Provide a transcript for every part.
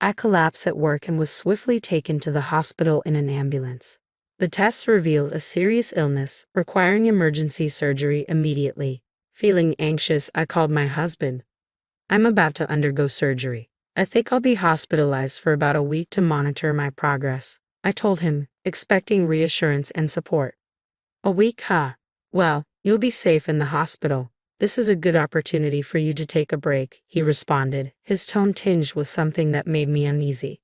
I collapsed at work and was swiftly taken to the hospital in an ambulance. The tests revealed a serious illness, requiring emergency surgery immediately. Feeling anxious, I called my husband. I'm about to undergo surgery. I think I'll be hospitalized for about a week to monitor my progress, I told him, expecting reassurance and support. A week, huh? Well, you'll be safe in the hospital. This is a good opportunity for you to take a break, he responded, his tone tinged with something that made me uneasy.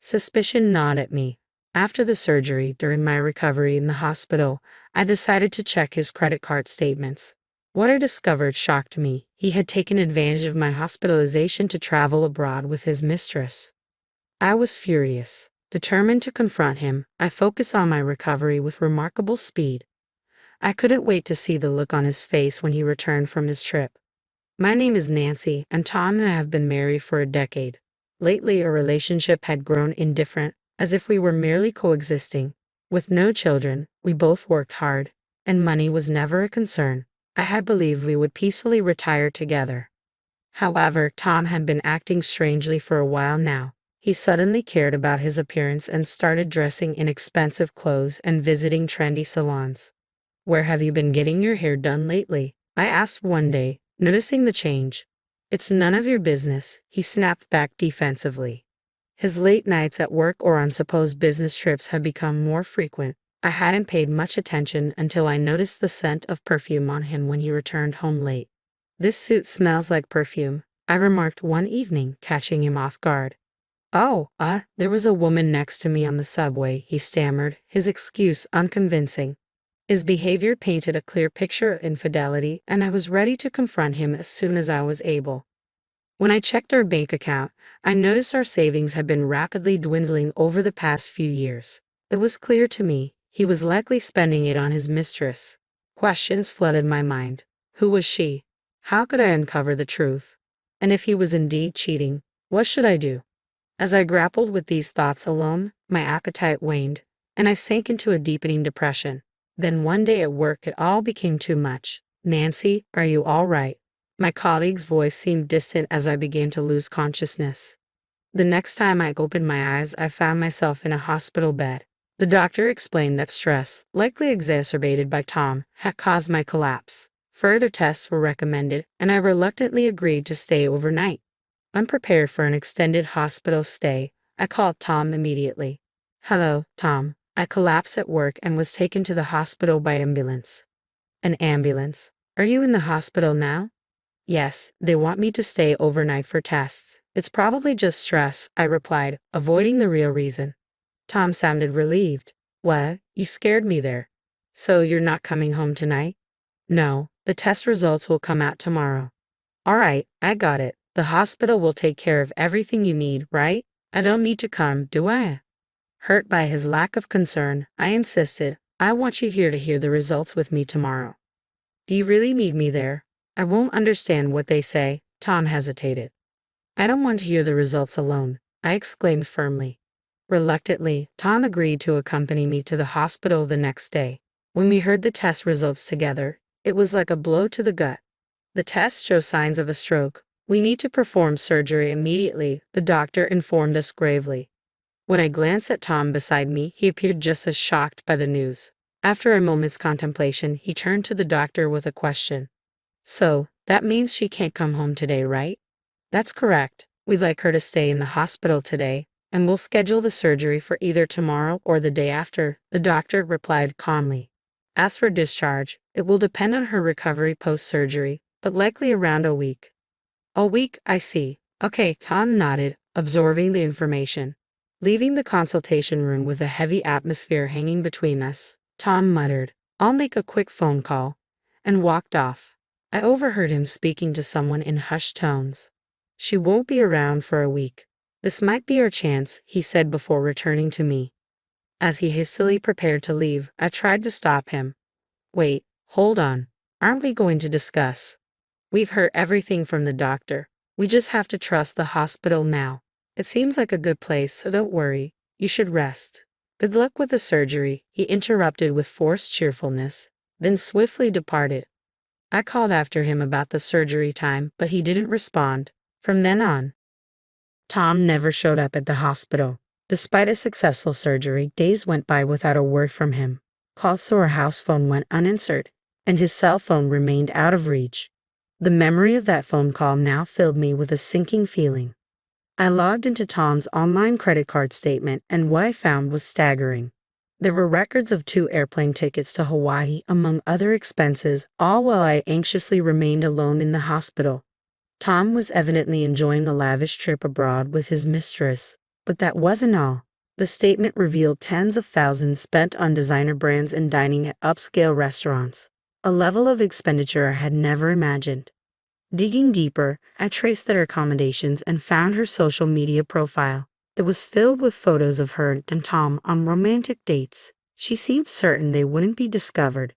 Suspicion gnawed at me. After the surgery, during my recovery in the hospital, I decided to check his credit card statements. What I discovered shocked me. He had taken advantage of my hospitalization to travel abroad with his mistress. I was furious. Determined to confront him, I focused on my recovery with remarkable speed. I couldn't wait to see the look on his face when he returned from his trip. My name is Nancy, and Tom and I have been married for a decade. Lately, our relationship had grown indifferent, as if we were merely coexisting. With no children, we both worked hard, and money was never a concern. I had believed we would peacefully retire together. However, Tom had been acting strangely for a while now. He suddenly cared about his appearance and started dressing in expensive clothes and visiting trendy salons. Where have you been getting your hair done lately? I asked one day, noticing the change. It's none of your business, he snapped back defensively. His late nights at work or on supposed business trips had become more frequent. I hadn't paid much attention until I noticed the scent of perfume on him when he returned home late. This suit smells like perfume, I remarked one evening, catching him off guard. Oh, there was a woman next to me on the subway, he stammered, his excuse unconvincing. His behavior painted a clear picture of infidelity, and I was ready to confront him as soon as I was able. When I checked our bank account, I noticed our savings had been rapidly dwindling over the past few years. It was clear to me he was likely spending it on his mistress. Questions flooded my mind. Who was she? How could I uncover the truth? And if he was indeed cheating, what should I do? As I grappled with these thoughts alone, my appetite waned, and I sank into a deepening depression. Then one day at work it all became too much. Nancy, are you all right? My colleague's voice seemed distant as I began to lose consciousness. The next time I opened my eyes, I found myself in a hospital bed. The doctor explained that stress, likely exacerbated by Tom, had caused my collapse. Further tests were recommended, and I reluctantly agreed to stay overnight. Unprepared for an extended hospital stay, I called Tom immediately. Hello, Tom. I collapsed at work and was taken to the hospital by ambulance. An ambulance? Are you in the hospital now? Yes, they want me to stay overnight for tests. It's probably just stress, I replied, avoiding the real reason. Tom sounded relieved. What? You scared me there. So you're not coming home tonight? No, the test results will come out tomorrow. All right, I got it. The hospital will take care of everything you need, right? I don't need to come, do I? Hurt by his lack of concern, I insisted. I want you here to hear the results with me tomorrow. Do you really need me there? I won't understand what they say, Tom hesitated. I don't want to hear the results alone, I exclaimed firmly. Reluctantly, Tom agreed to accompany me to the hospital the next day. When we heard the test results together, it was like a blow to the gut. The tests show signs of a stroke. We need to perform surgery immediately, the doctor informed us gravely. When I glanced at Tom beside me, he appeared just as shocked by the news. After a moment's contemplation, he turned to the doctor with a question. So, that means she can't come home today, right? That's correct. We'd like her to stay in the hospital today, and we'll schedule the surgery for either tomorrow or the day after, the doctor replied calmly. As for discharge, it will depend on her recovery post-surgery, but likely around a week. A week, I see. Okay, Tom nodded, absorbing the information. Leaving the consultation room with a heavy atmosphere hanging between us, Tom muttered, I'll make a quick phone call, and walked off. I overheard him speaking to someone in hushed tones. She won't be around for a week. This might be our chance, he said before returning to me. As he hastily prepared to leave, I tried to stop him. Wait, hold on. Aren't we going to discuss? We've heard everything from the doctor. We just have to trust the hospital now. It seems like a good place, so don't worry. You should rest. Good luck with the surgery, he interrupted with forced cheerfulness, then swiftly departed. I called after him about the surgery time, but he didn't respond. From then on, Tom never showed up at the hospital. Despite a successful surgery, days went by without a word from him. Calls to our house phone went unanswered, and his cell phone remained out of reach. The memory of that phone call now filled me with a sinking feeling. I logged into Tom's online credit card statement, and what I found was staggering. There were records of 2 airplane tickets to Hawaii, among other expenses, all while I anxiously remained alone in the hospital. Tom was evidently enjoying a lavish trip abroad with his mistress. But that wasn't all. The statement revealed tens of thousands spent on designer brands and dining at upscale restaurants, a level of expenditure I had never imagined. Digging deeper, I traced their accommodations and found her social media profile. It was filled with photos of her and Tom on romantic dates. She seemed certain they wouldn't be discovered.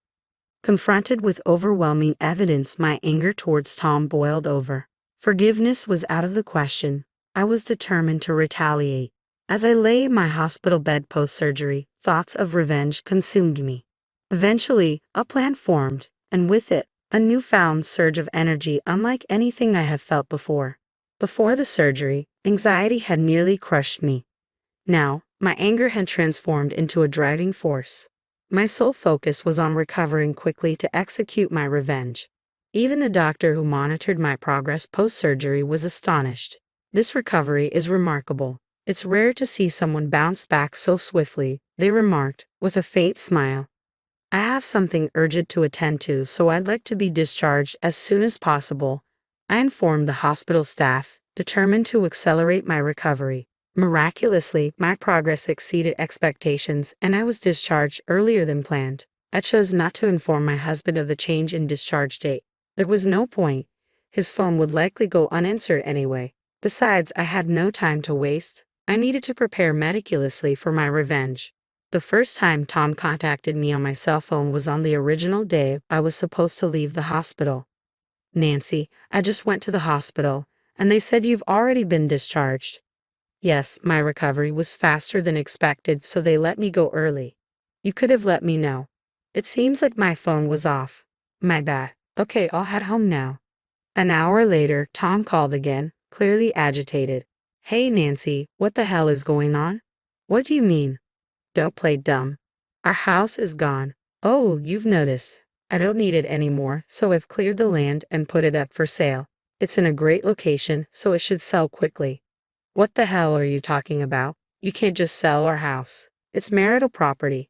Confronted with overwhelming evidence, my anger towards Tom boiled over. Forgiveness was out of the question. I was determined to retaliate. As I lay in my hospital bed post-surgery, thoughts of revenge consumed me. Eventually, a plan formed, and with it, a newfound surge of energy unlike anything I had felt before. Before the surgery, anxiety had nearly crushed me. Now, my anger had transformed into a driving force. My sole focus was on recovering quickly to execute my revenge. Even the doctor who monitored my progress post-surgery was astonished. "This recovery is remarkable. It's rare to see someone bounce back so swiftly," they remarked, with a faint smile. "I have something urgent to attend to, so I'd like to be discharged as soon as possible," I informed the hospital staff, determined to accelerate my recovery. Miraculously, my progress exceeded expectations, and I was discharged earlier than planned. I chose not to inform my husband of the change in discharge date. There was no point. His phone would likely go unanswered anyway. Besides, I had no time to waste. I needed to prepare meticulously for my revenge. The first time Tom contacted me on my cell phone was on the original day I was supposed to leave the hospital. "Nancy, I just went to the hospital, and they said you've already been discharged." Yes, my recovery was faster than expected, so they let me go early. "You could have let me know. It seems like my phone was off. My bad. Okay, I'll head home now." An hour later, Tom called again, clearly agitated. "Hey Nancy, what the hell is going on?" "What do you mean?" "Don't play dumb. Our house is gone." "Oh, you've noticed. I don't need it anymore, so I've cleared the land and put it up for sale. It's in a great location, so it should sell quickly." "What the hell are you talking about? You can't just sell our house. It's marital property."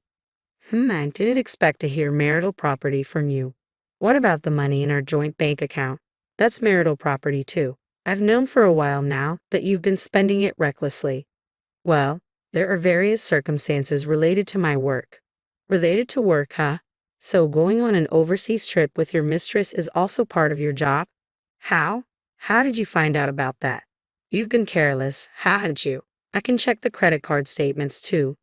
I didn't expect to hear marital property from you. "What about the money in our joint bank account?" "That's marital property too. I've known for a while now that you've been spending it recklessly." "Well, there are various circumstances related to my work." "Related to work, huh? So going on an overseas trip with your mistress is also part of your job?" "How? How did you find out about that?" "You've been careless, haven't you? I can check the credit card statements too.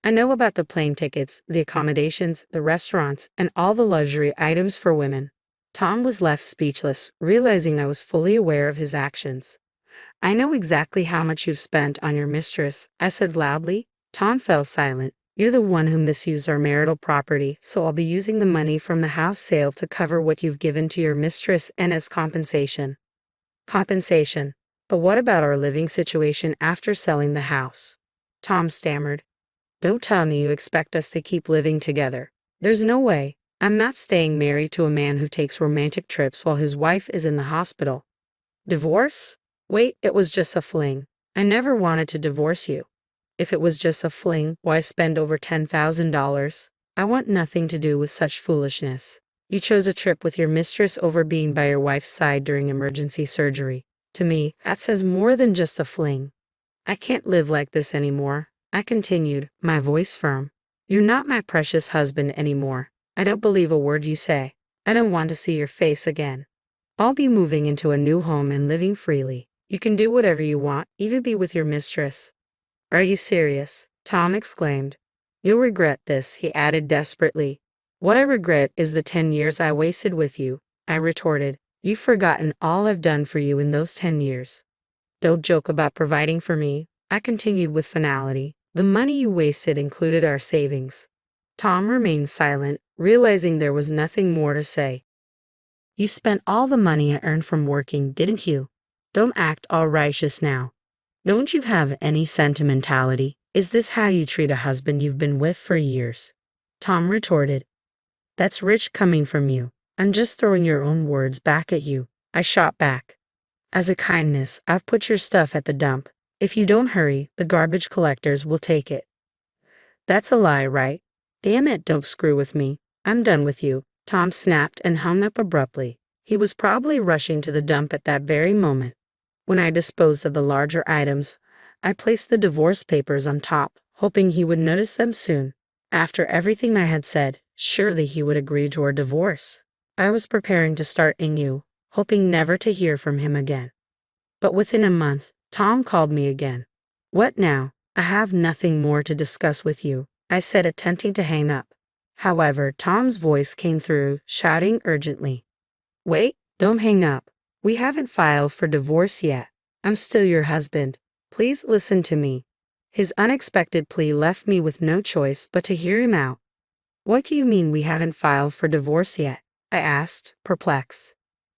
I know about the plane tickets, the accommodations, the restaurants, and all the luxury items for women." Tom was left speechless, realizing I was fully aware of his actions. "I know exactly how much you've spent on your mistress," I said loudly. Tom fell silent. "You're the one who misused our marital property, so I'll be using the money from the house sale to cover what you've given to your mistress and as compensation." "Compensation? But what about our living situation after selling the house?" Tom stammered. "Don't tell me you expect us to keep living together. There's no way. I'm not staying married to a man who takes romantic trips while his wife is in the hospital." "Divorce? Wait, it was just a fling. I never wanted to divorce you." "If it was just a fling, why spend over $10,000? I want nothing to do with such foolishness. You chose a trip with your mistress over being by your wife's side during emergency surgery. To me, that says more than just a fling." "I can't live like this anymore," I continued, my voice firm. "You're not my precious husband anymore. I don't believe a word you say. I don't want to see your face again. I'll be moving into a new home and living freely. You can do whatever you want, even be with your mistress." "Are you serious?" Tom exclaimed. "You'll regret this," he added desperately. "What I regret is the 10 years I wasted with you," I retorted. "You've forgotten all I've done for you in those 10 years. Don't joke about providing for me," I continued with finality. "The money you wasted included our savings." Tom remained silent, realizing there was nothing more to say. "You spent all the money I earned from working, didn't you? Don't act all righteous now." Don't you have any sentimentality? Is this how you treat a husband you've been with for years? Tom retorted. That's rich coming from you. I'm just throwing your own words back at you. I shot back. As a kindness, I've put your stuff at the dump. If you don't hurry, the garbage collectors will take it. That's a lie, right? Damn it, don't screw with me. I'm done with you. Tom snapped and hung up abruptly. He was probably rushing to the dump at that very moment. When I disposed of the larger items, I placed the divorce papers on top, hoping he would notice them soon. After everything I had said, surely he would agree to our divorce. I was preparing to start anew, hoping never to hear from him again. But within a month, Tom called me again. What now? I have nothing more to discuss with you, I said, attempting to hang up. However, Tom's voice came through, shouting urgently. Wait, don't hang up. We haven't filed for divorce yet. I'm still your husband. Please listen to me. His unexpected plea left me with no choice but to hear him out. What do you mean we haven't filed for divorce yet? I asked, perplexed.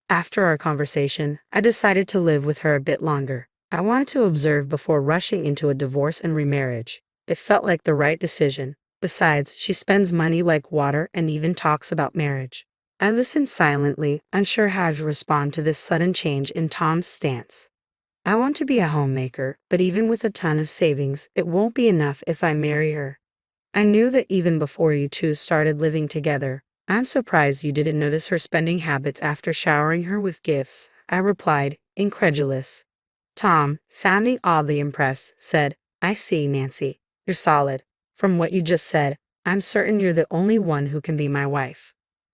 After our conversation, I decided to live with her a bit longer. I wanted to observe before rushing into a divorce and remarriage. It felt like the right decision. Besides, she spends money like water and even talks about marriage. I listened silently, unsure how to respond to this sudden change in Tom's stance. I want to be a homemaker, but even with a ton of savings, it won't be enough if I marry her. I knew that even before you two started living together. I'm surprised you didn't notice her spending habits after showering her with gifts, I replied, incredulous. Tom, sounding oddly impressed, said, I see, Nancy. You're solid. From what you just said, I'm certain you're the only one who can be my wife.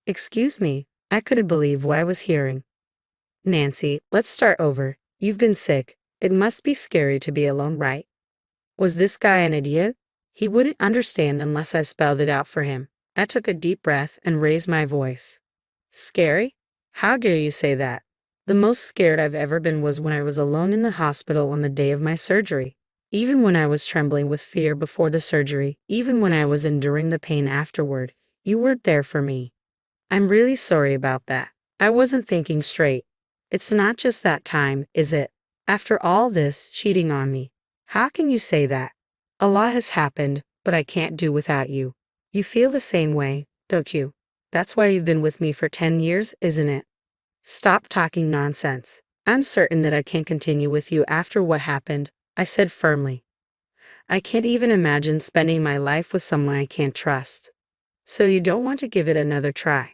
Excuse me, I couldn't believe what I was hearing. Nancy, let's start over. You've been sick. It must be scary to be alone, right? Was this guy an idiot? He wouldn't understand unless I spelled it out for him. I took a deep breath and raised my voice. Scary? How dare you say that? The most scared I've ever been was when I was alone in the hospital on the day of my surgery. Even when I was trembling with fear before the surgery, even when I was enduring the pain afterward, you weren't there for me. I'm really sorry about that. I wasn't thinking straight. It's not just that time, is it? After all this cheating on me. How can you say that? A lot has happened, but I can't do without you. You feel the same way, don't you? That's why you've been with me for 10 years, isn't it? Stop talking nonsense. I'm certain that I can't continue with you after what happened, I said firmly. I can't even imagine spending my life with someone I can't trust. So you don't want to give it another try?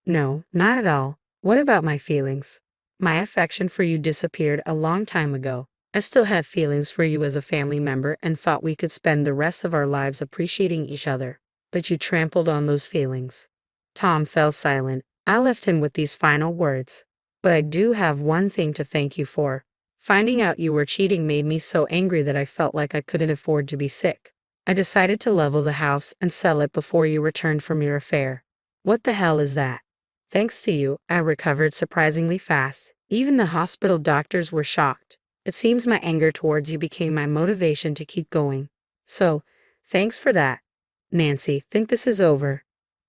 No, not at all. What about my feelings? My affection for you disappeared a long time ago. I still had feelings for you as a family member and thought we could spend the rest of our lives appreciating each other. But you trampled on those feelings. Tom fell silent. I left him with these final words. But I do have one thing to thank you for. Finding out you were cheating made me so angry that I felt like I couldn't afford to be sick. I decided to level the house and sell it before you returned from your affair. What the hell is that? Thanks to you, I recovered surprisingly fast. Even the hospital doctors were shocked. It seems my anger towards you became my motivation to keep going. So, thanks for that. Nancy, think this is over?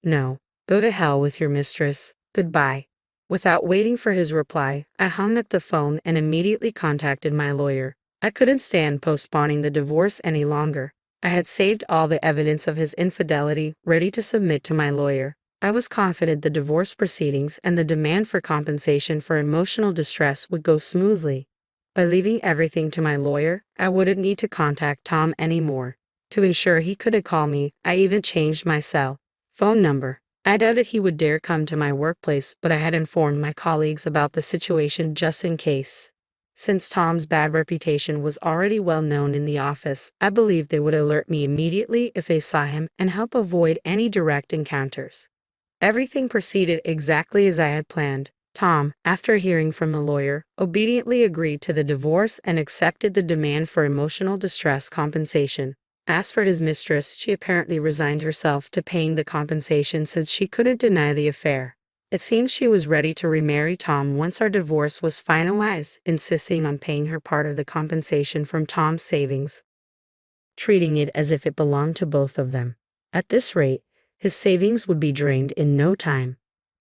No. Go to hell with your mistress. Goodbye. Without waiting for his reply, I hung up the phone and immediately contacted my lawyer. I couldn't stand postponing the divorce any longer. I had saved all the evidence of his infidelity, ready to submit to my lawyer. I was confident the divorce proceedings and the demand for compensation for emotional distress would go smoothly. By leaving everything to my lawyer, I wouldn't need to contact Tom anymore. To ensure he couldn't call me, I even changed my cell phone number. I doubted he would dare come to my workplace, but I had informed my colleagues about the situation just in case. Since Tom's bad reputation was already well known in the office, I believed they would alert me immediately if they saw him and help avoid any direct encounters. Everything proceeded exactly as I had planned. Tom, after hearing from the lawyer, obediently agreed to the divorce and accepted the demand for emotional distress compensation. As for his mistress, she apparently resigned herself to paying the compensation since she couldn't deny the affair. It seems she was ready to remarry Tom once our divorce was finalized, insisting on paying her part of the compensation from Tom's savings, treating it as if it belonged to both of them. At this rate, his savings would be drained in no time.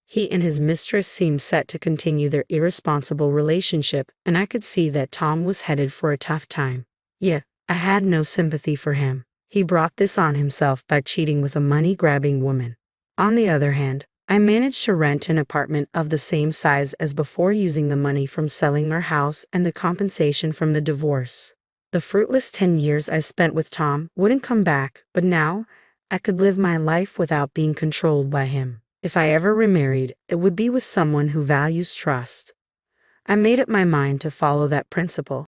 He and his mistress seemed set to continue their irresponsible relationship, and I could see that Tom was headed for a tough time. Yeah, I had no sympathy for him. He brought this on himself by cheating with a money-grabbing woman. On the other hand, I managed to rent an apartment of the same size as before using the money from selling our house and the compensation from the divorce. The fruitless 10 years I spent with Tom wouldn't come back, but now I could live my life without being controlled by him. If I ever remarried, it would be with someone who values trust. I made up my mind to follow that principle.